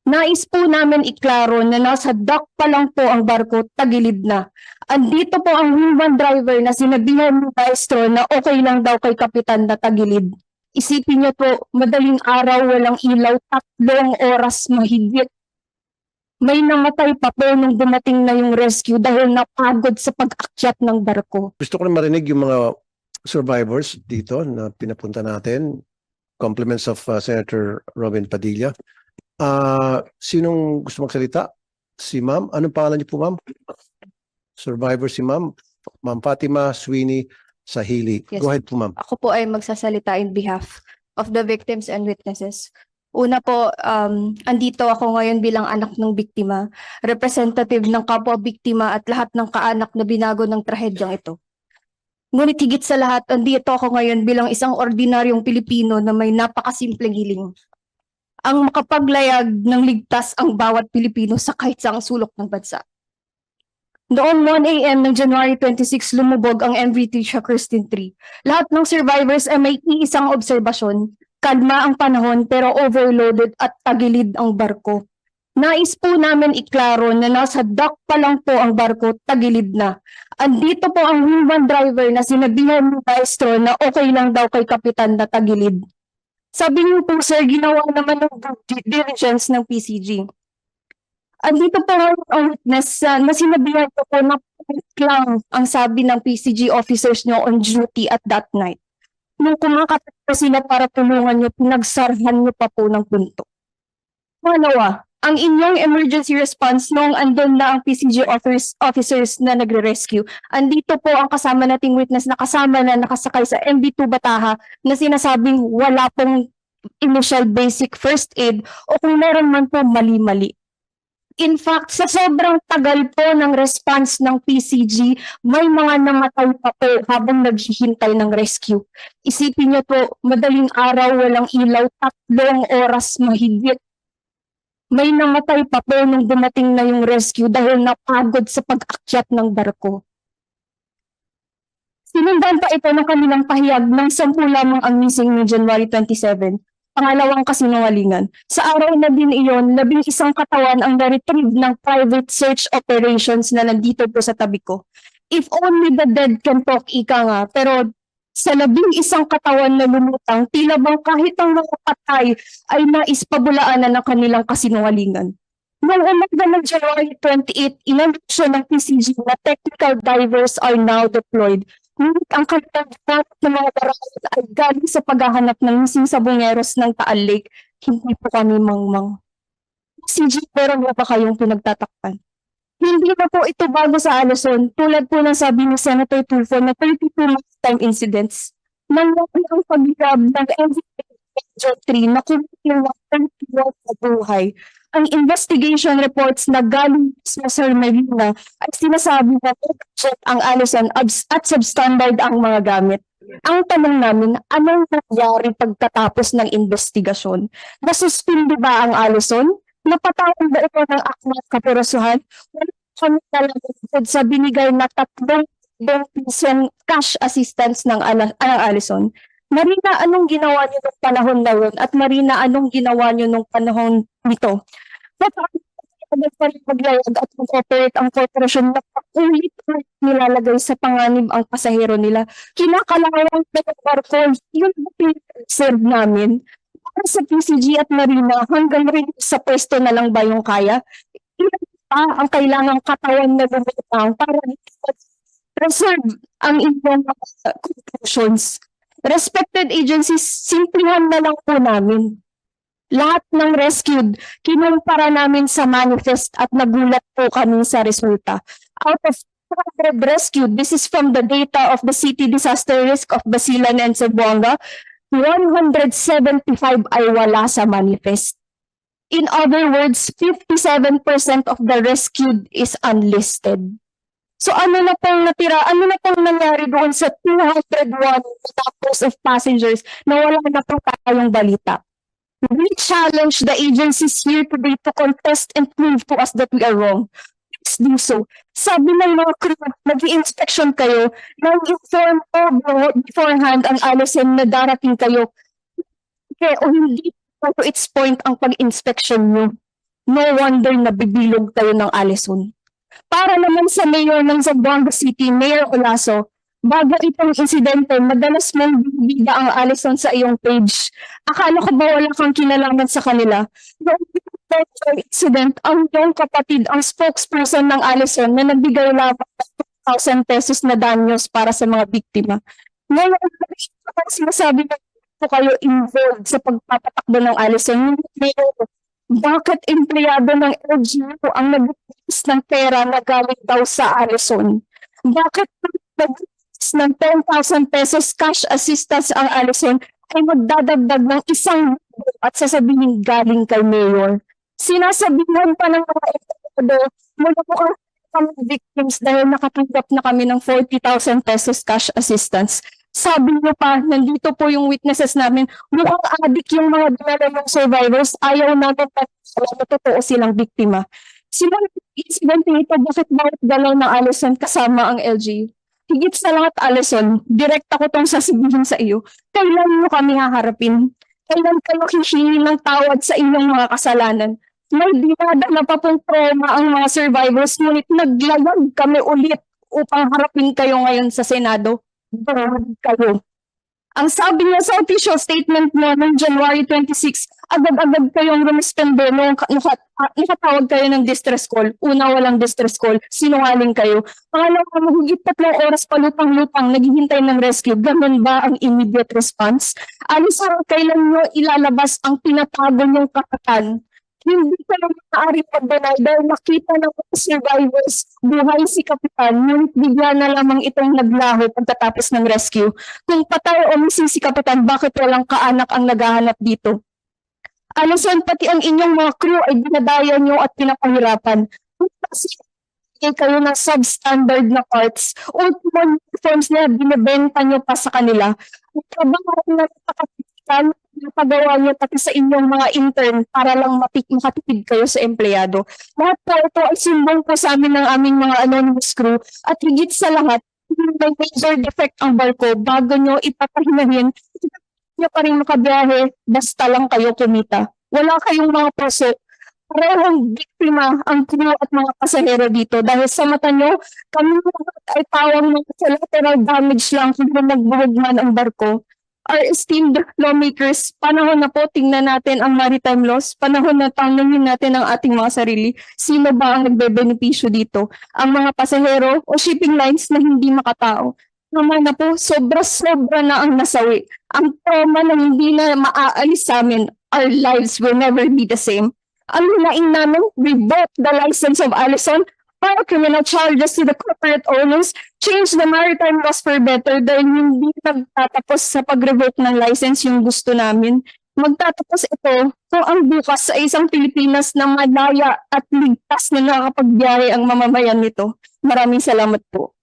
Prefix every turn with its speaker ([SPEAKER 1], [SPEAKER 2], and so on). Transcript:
[SPEAKER 1] Nais po namin iklaro na nasa dock pa lang po ang barko, tagilid na. Andito po ang human driver na sinabihan ni maestro na okay lang daw kay kapitan na tagilid. Isipin niyo po, madaling araw, walang ilaw, 3 oras mahigit. May namatay pa po nung dumating na yung rescue dahil napagod sa pag-akyat ng barko.
[SPEAKER 2] Gusto ko na marinig yung mga survivors dito na pinapunta natin. Compliments of Senator Robin Padilla. Sinong gusto magsalita? Si ma'am. Anong pangalan niyo po, ma'am? Survivor si ma'am. Ma'am Fatima Sweeney Sahili.
[SPEAKER 1] Yes.
[SPEAKER 2] Go ahead po, ma'am.
[SPEAKER 1] Ako po ay magsasalita in behalf of the victims and witnesses. Una po, andito ako ngayon bilang anak ng biktima, representative ng kapwa biktima at lahat ng kaanak na binago ng trahedyang ito. Ngunit higit sa lahat, andito ako ngayon bilang isang ordinaryong Pilipino na may napakasimpleng hiling. Ang makapaglayag ng ligtas ang bawat Pilipino sa kahit saang sulok ng bansa. Noong 1 a.m. ng January 26, lumubog ang MV Trisha Christine 3. Lahat ng survivors ay may iisang obserbasyon. Kalma ang panahon pero overloaded at tagilid ang barko. Nais po namin iklaro na nasa dock pa lang po ang barko, tagilid na. Andito po ang human driver na sinabihan ni maestro na okay lang daw kay kapitan na tagilid. Sabi niyo po, sir, ginawa naman ng due diligence ng PCG. Andito po ang witness na sinabihan ko po na lang ang sabi ng PCG officers niyo on duty at that night. Nung kumakapit po sila para tulungan niyo, pinagsarhan niyo pa po ng punto. Pangalawa, ang inyong emergency response noong andun na ang PCG officers na nagre-rescue. Andito po ang kasama nating witness na kasama na nakasakay sa MV2 Bataha na sinasabing wala pong initial basic first aid o kung meron man po mali-mali. In fact, sa sobrang tagal po ng response ng PCG, may mga namatay pa po habang naghihintay ng rescue. Isipin niyo po, madaling araw, walang ilaw, 3 oras mahigit. May namatay pa po nung dumating na yung rescue dahil napagod sa pag-akyat ng barko. Sinundan pa ito ng kanilang pahayag ng 10 lamang ang missing ni January 27. Pangalawang kasinungalingan. Sa araw na din iyon, 11 katawan ang na-retrieve ng private search operations na nandito po sa tabi ko. If only the dead can talk, ika nga, pero sa 11 katawan na lumutang, tila bang kahit ang mga patay ay naispabulaanan ng kanilang kasinungalingan. Noong umaga ng January 28, inanunsyo ng PCG na technical divers are now deployed. Ngunit ang kanilang ng mga barangay ay galing sa paghahanap ng missing sabongeros ng Taal Lake. Hindi po kami mangmang. PCG, pero ba kayong pinagtatakpan? Hindi na po ito bago sa Alison, tulad po ng sabi ni Senator Tulfo na 32 maritime incidents. Nangyari ang pag-grab ng MV3 na kumutin ng 31 sa buhay. Ang investigation reports na galing sa Sir Marina ay sinasabi na ang Alison at substandard ang mga gamit. Ang tanong namin, anong nangyari pagkatapos ng investigasyon? Nasuspindi ba ang Alison? Napatawag ba ito ng akmat kaperosuhan? Wala kami talaga sa binigay na 3 billion cash assistance ng Alison. Marina, anong ginawa niyo nung panahon na yun? At Marina, anong ginawa niyo nung panahon nito? Maglayag at mag-operate ang korporasyon na paulit nilalagay sa panganib ang pasahero nila. Kinakalawang ng barko, yun serve namin. Para sa PCG at Marina, hanggang rin sa pwesto na lang ba yung kaya? Ilan pa ang kailangang katawan na lumutang para reserve ang inyong conclusions? Respected agencies, simplihan na lang po namin. Lahat ng rescued, kinumpara namin sa manifest at nagulat po kami sa resulta. Out of 200 rescued, this is from the data of the City Disaster Risk of Basilan and Zamboanga, 175 ay wala sa manifest. In other words, 57% of the rescued is unlisted. So ano na pong natira, ano na pong nangyari doon sa 201 tapos of passengers na wala na po tayong balita? We challenge the agencies here today to contest and prove to us that we are wrong. Please do so. Sabi ng mga crew, nag-i-inspection kayo, nag-inform po beforehand ang Alison na darating kayo. Kaya o hindi to its point ang pag-inspection nyo. No wonder nabibilog kayo ng Allison. Para naman sa mayor ng Zamboanga City, Mayor Olaso, bago itong insidente, madalas mong bibida ang Allison sa iyong page. Akala ko ba wala kang kinalaman sa kanila? Noong incident, ang iyong kapatid, ang spokesperson ng Allison na nagbigay lamang ng 1,000 pesos na danyos para sa mga biktima. Ngayon, sinasabi na po kayo involved sa pagpapatakbo ng Allison. Mayor, bakit empleyado ng LGU ang nag-release ng pera na galing daw sa Allison? Bakit nag-release ng 10,000 pesos cash assistance ang Allison ay magdadagdag ng 1,000 at sasabihin galing kay Mayor? Sinasabihan pa ng mga empleyado, mula po kami victims dahil nakatanggap na kami ng 40,000 pesos cash assistance. Sabi niyo pa, nandito po yung witnesses namin, mukhang adik yung mga dinala ng survivors, ayaw natin na totoo silang biktima. Sila incident ito, bakit bawat galaw ng Allison kasama ang LG? Higit sa lahat, Allison, direct ako tong sasabihin sa iyo, kailan mo kami haharapin? Kailan kayo hihingi ng tawad sa inyong mga kasalanan? May dinadala pa pong trauma ang mga survivors, ngunit naglayag kami ulit upang harapin kayo ngayon sa Senado. Kayo. Ang sabi niya sa official statement niya ng January 26, agad-agad kayong rumispondo nung nakatawag kayo ng distress call. Una, walang distress call. Sinungaling kayo. Pangalawa, mahigit 3 oras pa lutang-lutang naghihintay ng rescue. Ganun ba ang immediate response? Alisan, kailan nyo ilalabas ang pinatago niyong kakatan? Hindi ka lang maaaring pag-deny dahil nakita ng mga survivors, buhay si Kapitan, ngunit bigla na lamang itong naglaho pagkatapos ng rescue. Kung patay o missing si Kapitan, bakit walang kaanak ang naghahanap dito? Allison, pati ang inyong mga crew ay dinadaya nyo at pinapahirapan. Kasi kayo ng substandard na parts, ultimate uniforms na binibenta nyo pa sa kanila. At trabaho na nakakapitan, napagawa niyo pati sa inyong mga intern para lang makatipid kayo sa empleyado. Lahat po ito ay simbong po sa amin ng aming mga anonymous crew at higit sa lahat, may major defect ang barko bago nyo ipapahinahin, nyo pa rin makabiyahe, basta lang kayo kumita. Wala kayong mga puso. Parehong biktima ang crew at mga pasahero dito dahil sa mata nyo, kami ay tawang mga collateral damage lang kung nagbuhog man ang barko. Our esteemed lawmakers, panahon na po tingnan natin ang maritime laws, panahon na tanungin natin ang ating mga sarili. Sino ba ang nagbebenepisyo dito? Ang mga pasahero o shipping lines na hindi makatao. Naman na po, sobra-sobra na ang nasawi. Ang trauma na hindi na maaalis sa amin, our lives will never be the same. Ang hinaing namin, revoke the license of Allison, file criminal charges to the corporate owners, change the maritime laws for better dahil hindi nagtatapos sa pag-revoke ng license yung gusto namin. Magtatapos ito kung ang bukas sa isang Pilipinas na malaya at ligtas na nakakapagbiyahe ang mamamayan nito. Maraming salamat po.